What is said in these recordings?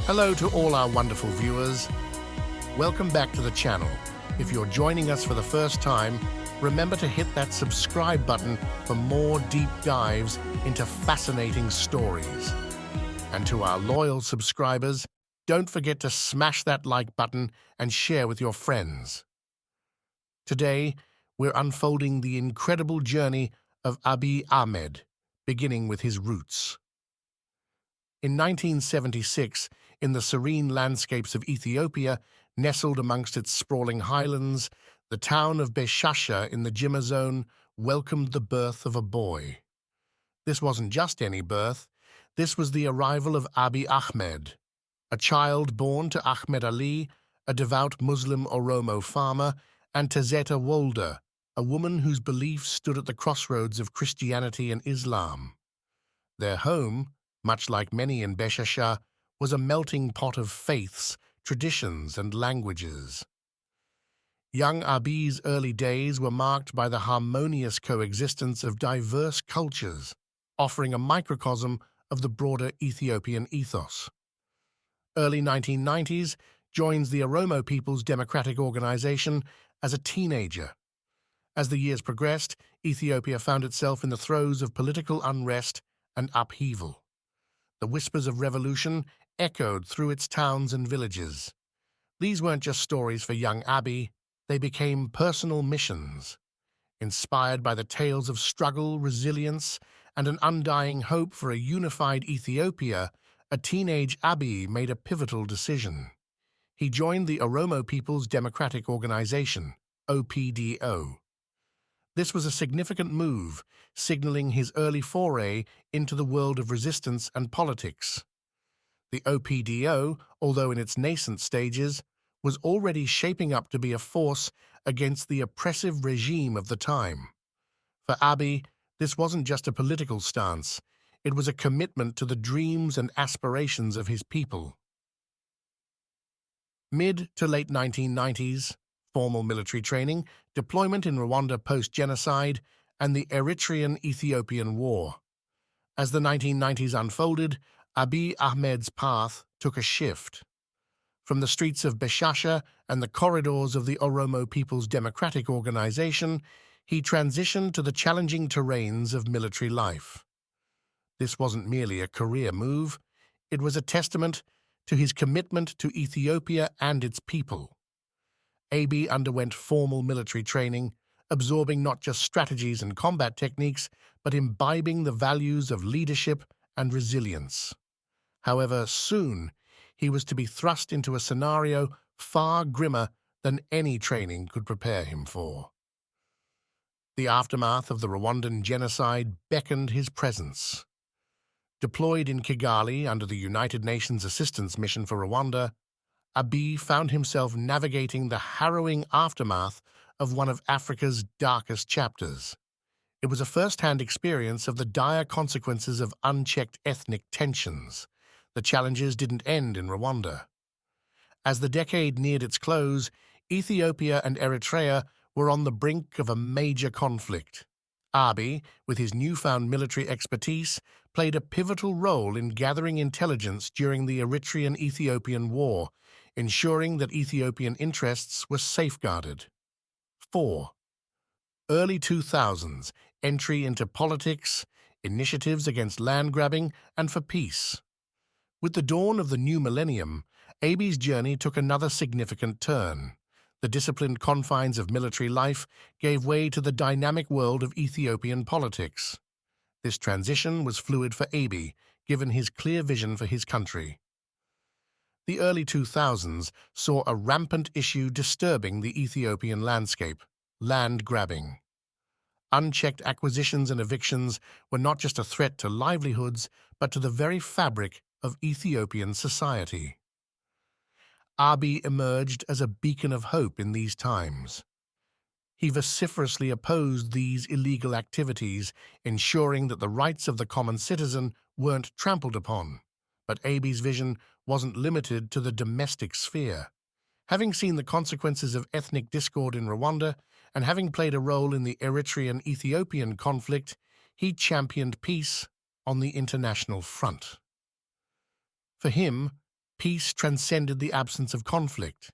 Hello to all our wonderful viewers. Welcome back to the channel. If you're joining us for the first time, remember to hit that subscribe button for more deep dives into fascinating stories. And to our loyal subscribers, don't forget to smash that like button and share with your friends. Today, we're unfolding the incredible journey of Abiy Ahmed, beginning with his roots. In 1976, in the serene landscapes of Ethiopia, nestled amongst its sprawling highlands, the town of Beshasha in the Jimma zone welcomed the birth of a boy. This wasn't just any birth. This was the arrival of Abiy Ahmed, a child born to Ahmed Ali, a devout Muslim Oromo farmer, and Tazeta Wolde, a woman whose beliefs stood at the crossroads of Christianity and Islam. Their home, much like many in Beshasha, was a melting pot of faiths, traditions, and languages. Young Abiy's early days were marked by the harmonious coexistence of diverse cultures, offering a microcosm of the broader Ethiopian ethos. Early 1990s joins the Oromo People's Democratic Organization as a teenager. As the years progressed, Ethiopia found itself in the throes of political unrest and upheaval. The whispers of revolution echoed through its towns and villages. These weren't just stories for young Abiy, they became personal missions. Inspired by the tales of struggle, resilience, and an undying hope for a unified Ethiopia, a teenage Abiy made a pivotal decision. He joined the Oromo People's Democratic Organization, OPDO. This was a significant move, signaling his early foray into the world of resistance and politics. The OPDO, although in its nascent stages, was already shaping up to be a force against the oppressive regime of the time. For Abiy, this wasn't just a political stance, it was a commitment to the dreams and aspirations of his people. Mid to late 1990s, formal military training, deployment in Rwanda post-genocide, and the Eritrean-Ethiopian War. As the 1990s unfolded, Abiy Ahmed's path took a shift. From the streets of Beshasha and the corridors of the Oromo People's Democratic Organization, he transitioned to the challenging terrains of military life. This wasn't merely a career move, it was a testament to his commitment to Ethiopia and its people. Abiy underwent formal military training, absorbing not just strategies and combat techniques, but imbibing the values of leadership and resilience. However, soon, he was to be thrust into a scenario far grimmer than any training could prepare him for. The aftermath of the Rwandan genocide beckoned his presence. Deployed in Kigali under the United Nations Assistance Mission for Rwanda, Abiy found himself navigating the harrowing aftermath of one of Africa's darkest chapters. It was a first-hand experience of the dire consequences of unchecked ethnic tensions. The challenges didn't end in Rwanda. As the decade neared its close, Ethiopia and Eritrea were on the brink of a major conflict. Abiy, with his newfound military expertise, played a pivotal role in gathering intelligence during the Eritrean-Ethiopian War, ensuring that Ethiopian interests were safeguarded. 4. Early 2000s, entry into politics, initiatives against land grabbing, and for peace. With the dawn of the new millennium, Abiy's journey took another significant turn. The disciplined confines of military life gave way to the dynamic world of Ethiopian politics. This transition was fluid for Abiy, given his clear vision for his country. The early 2000s saw a rampant issue disturbing the Ethiopian landscape: land grabbing. Unchecked acquisitions and evictions were not just a threat to livelihoods, but to the very fabric of Ethiopian society. Abiy emerged as a beacon of hope in these times. He vociferously opposed these illegal activities, ensuring that the rights of the common citizen weren't trampled upon. But Abiy's vision wasn't limited to the domestic sphere. Having seen the consequences of ethnic discord in Rwanda and having played a role in the Eritrean-Ethiopian conflict, he championed peace on the international front. For him, peace transcended the absence of conflict.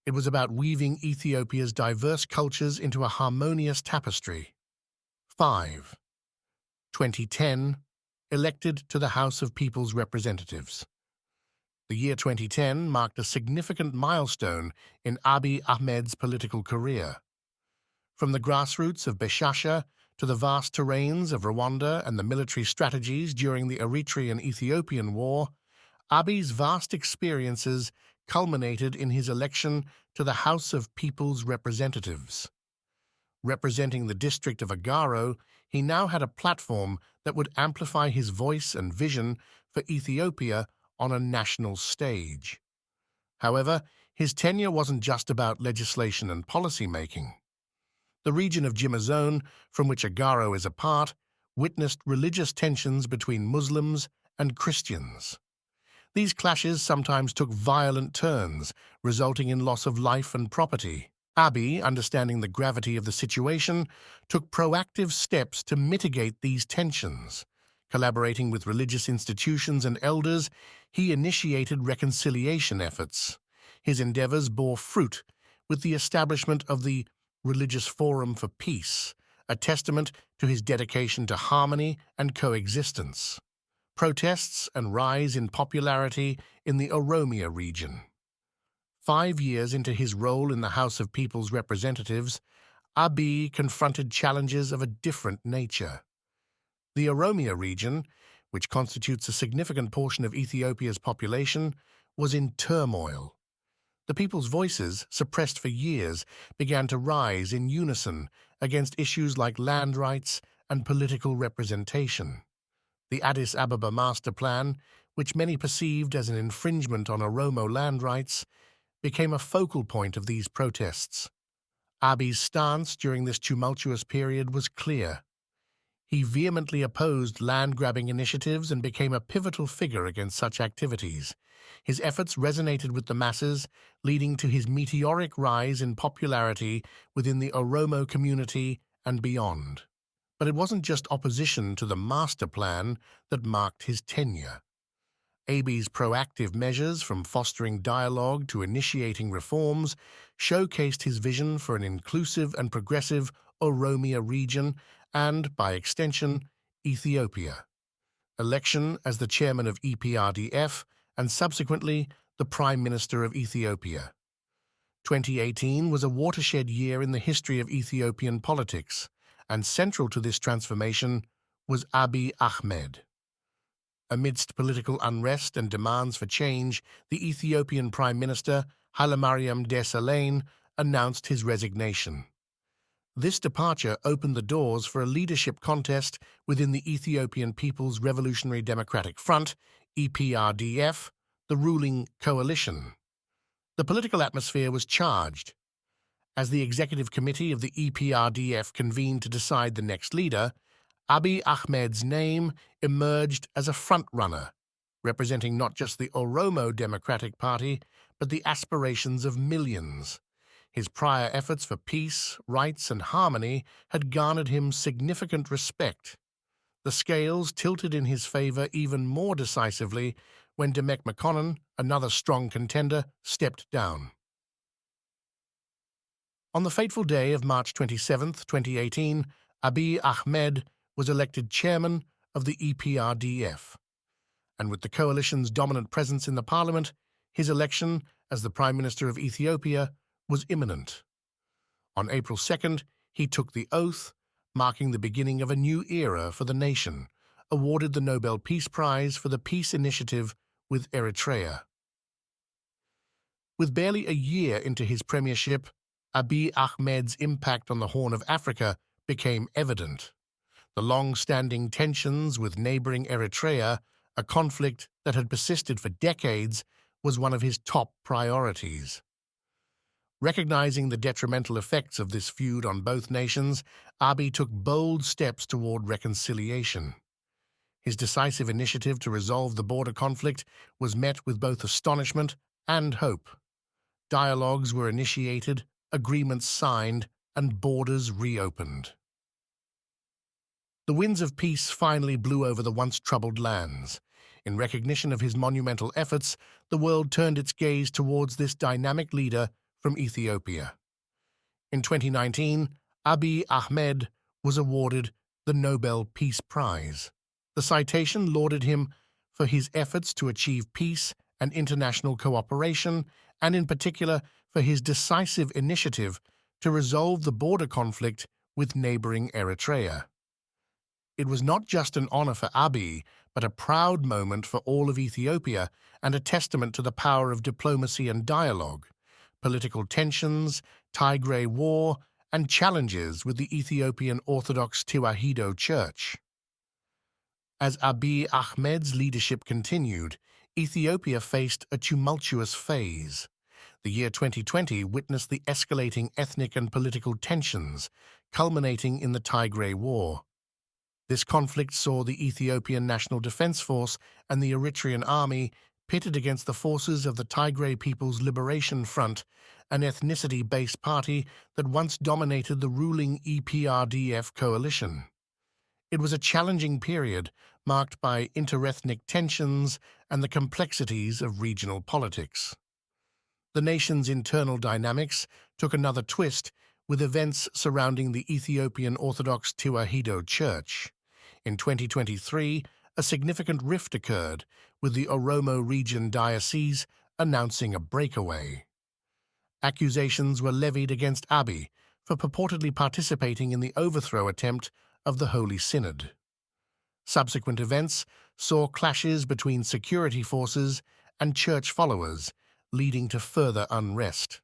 It was about weaving Ethiopia's diverse cultures into a harmonious tapestry. 5. 2010, elected to the House of People's Representatives. The year 2010 marked a significant milestone in Abiy Ahmed's political career. From the grassroots of Beshasha to the vast terrains of Rwanda and the military strategies during the Eritrean-Ethiopian War, Abiy's vast experiences culminated in his election to the House of People's Representatives. Representing the district of Agaro, he now had a platform that would amplify his voice and vision for Ethiopia on a national stage. However, his tenure wasn't just about legislation and policy-making. The region of Jimazone, from which Agaro is a part, witnessed religious tensions between Muslims and Christians. These clashes sometimes took violent turns, resulting in loss of life and property. Abiy, understanding the gravity of the situation, took proactive steps to mitigate these tensions. Collaborating with religious institutions and elders, he initiated reconciliation efforts. His endeavors bore fruit with the establishment of the Religious Forum for Peace, a testament to his dedication to harmony and coexistence. Protests and rise in popularity in the Oromia region. 5 years into his role in the House of People's Representatives, Abiy confronted challenges of a different nature. The Oromia region, which constitutes a significant portion of Ethiopia's population, was in turmoil. The people's voices, suppressed for years, began to rise in unison against issues like land rights and political representation. The Addis Ababa Master Plan, which many perceived as an infringement on Oromo land rights, became a focal point of these protests. Abiy's stance during this tumultuous period was clear. He vehemently opposed land-grabbing initiatives and became a pivotal figure against such activities. His efforts resonated with the masses, leading to his meteoric rise in popularity within the Oromo community and beyond. But it wasn't just opposition to the master plan that marked his tenure. Abiy's proactive measures, from fostering dialogue to initiating reforms, showcased his vision for an inclusive and progressive Oromia region and, by extension, Ethiopia. Election as the chairman of EPRDF and subsequently the Prime Minister of Ethiopia. 2018 was a watershed year in the history of Ethiopian politics, and central to this transformation was Abiy Ahmed. Amidst political unrest and demands for change, the Ethiopian Prime Minister, Hailemariam Desalegn, announced his resignation. This departure opened the doors for a leadership contest within the Ethiopian People's Revolutionary Democratic Front, EPRDF, the ruling coalition. The political atmosphere was charged. As the executive committee of the EPRDF convened to decide the next leader, Abiy Ahmed's name emerged as a front-runner, representing not just the Oromo Democratic Party, but the aspirations of millions. His prior efforts for peace, rights, and harmony had garnered him significant respect. The scales tilted in his favor even more decisively when Demek Mekonnen, another strong contender, stepped down. On the fateful day of March 27, 2018, Abiy Ahmed was elected chairman of the EPRDF. And with the coalition's dominant presence in the parliament, his election as the Prime Minister of Ethiopia was imminent. On April 2nd, he took the oath, marking the beginning of a new era for the nation, awarded the Nobel Peace Prize for the peace initiative with Eritrea. With barely a year into his premiership, Abiy Ahmed's impact on the Horn of Africa became evident. The long-standing tensions with neighboring Eritrea, a conflict that had persisted for decades, was one of his top priorities. Recognizing the detrimental effects of this feud on both nations, Abiy took bold steps toward reconciliation. His decisive initiative to resolve the border conflict was met with both astonishment and hope. Dialogues were initiated, agreements signed, and borders reopened. The winds of peace finally blew over the once troubled lands. In recognition of his monumental efforts, the world turned its gaze towards this dynamic leader from Ethiopia. In 2019, Abiy Ahmed was awarded the Nobel Peace Prize. The citation lauded him for his efforts to achieve peace and international cooperation, and in particular for his decisive initiative to resolve the border conflict with neighboring Eritrea. It was not just an honor for Abiy, but a proud moment for all of Ethiopia and a testament to the power of diplomacy and dialogue. Political tensions, Tigray War, and challenges with the Ethiopian Orthodox Tewahedo Church. As Abiy Ahmed's leadership continued, Ethiopia faced a tumultuous phase. The year 2020 witnessed the escalating ethnic and political tensions, culminating in the Tigray War. This conflict saw the Ethiopian National Defense Force and the Eritrean army pitted against the forces of the Tigray People's Liberation Front, an ethnicity-based party that once dominated the ruling EPRDF coalition. It was a challenging period, marked by interethnic tensions and the complexities of regional politics. The nation's internal dynamics took another twist with events surrounding the Ethiopian Orthodox Tewahedo Church. In 2023, a significant rift occurred, with the Oromo Region Diocese announcing a breakaway. Accusations were levied against Abiy for purportedly participating in the overthrow attempt of the Holy Synod. Subsequent events saw clashes between security forces and church followers, leading to further unrest.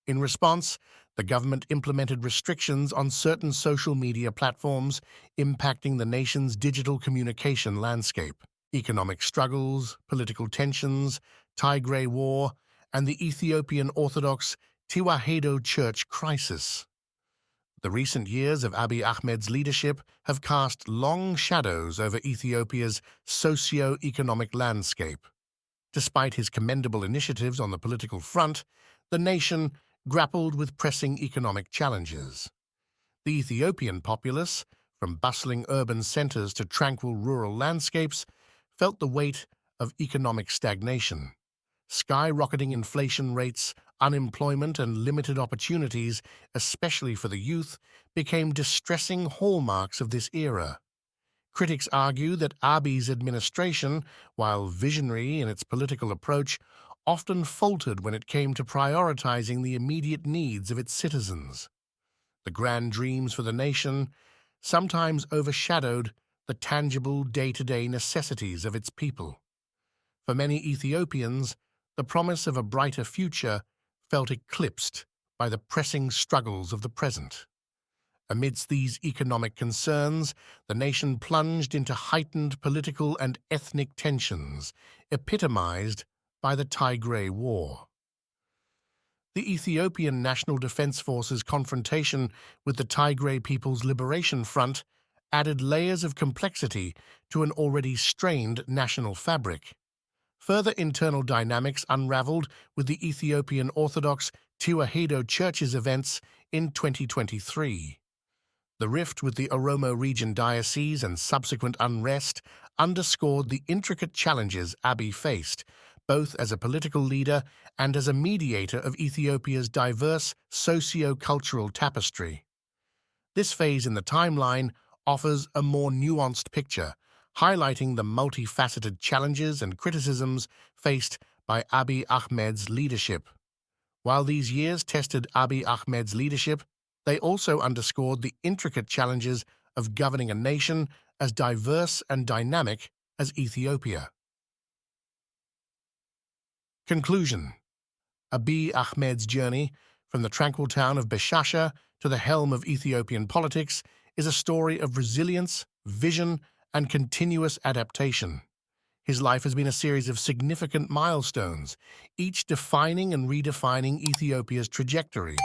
In response, the government implemented restrictions on certain social media platforms, impacting the nation's digital communication landscape. Economic struggles, political tensions, Tigray War, and the Ethiopian Orthodox Tewahedo Church crisis. The recent years of Abiy Ahmed's leadership have cast long shadows over Ethiopia's socio-economic landscape. Despite his commendable initiatives on the political front, the nation grappled with pressing economic challenges. The Ethiopian populace, from bustling urban centers to tranquil rural landscapes, felt the weight of economic stagnation. Skyrocketing inflation rates, unemployment, and limited opportunities, especially for the youth, became distressing hallmarks of this era. Critics argue that Abiy's administration, while visionary in its political approach, often faltered when it came to prioritizing the immediate needs of its citizens. The grand dreams for the nation sometimes overshadowed the tangible day-to-day necessities of its people. For many Ethiopians, the promise of a brighter future felt eclipsed by the pressing struggles of the present. Amidst these economic concerns, the nation plunged into heightened political and ethnic tensions, epitomized by the Tigray War. The Ethiopian National Defense Force's confrontation with the Tigray People's Liberation Front added layers of complexity to an already strained national fabric. Further internal dynamics unraveled with the Ethiopian Orthodox Tewahedo Church's events in 2023. The rift with the Oromo Region Diocese and subsequent unrest underscored the intricate challenges Abiy faced, both as a political leader and as a mediator of Ethiopia's diverse socio-cultural tapestry. This phase in the timeline offers a more nuanced picture, highlighting the multifaceted challenges and criticisms faced by Abiy Ahmed's leadership. While these years tested Abiy Ahmed's leadership, they also underscored the intricate challenges of governing a nation as diverse and dynamic as Ethiopia. Conclusion: Abiy Ahmed's journey from the tranquil town of Beshasha to the helm of Ethiopian politics is a story of resilience, vision, and continuous adaptation. His life has been a series of significant milestones, each defining and redefining Ethiopia's trajectory.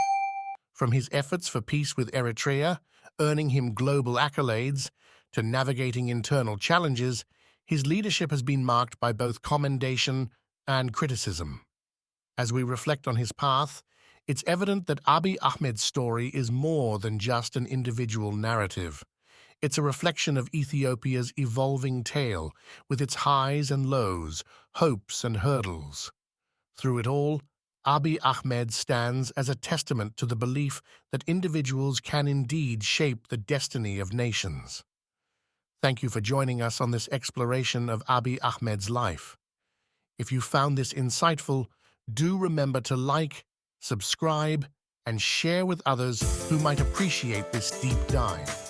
From his efforts for peace with Eritrea, earning him global accolades, to navigating internal challenges, his leadership has been marked by both commendation and criticism. As we reflect on his path, it's evident that Abiy Ahmed's story is more than just an individual narrative. It's a reflection of Ethiopia's evolving tale, with its highs and lows, hopes and hurdles. Through it all, Abiy Ahmed stands as a testament to the belief that individuals can indeed shape the destiny of nations. Thank you for joining us on this exploration of Abiy Ahmed's life. If you found this insightful, do remember to like, subscribe, and share with others who might appreciate this deep dive.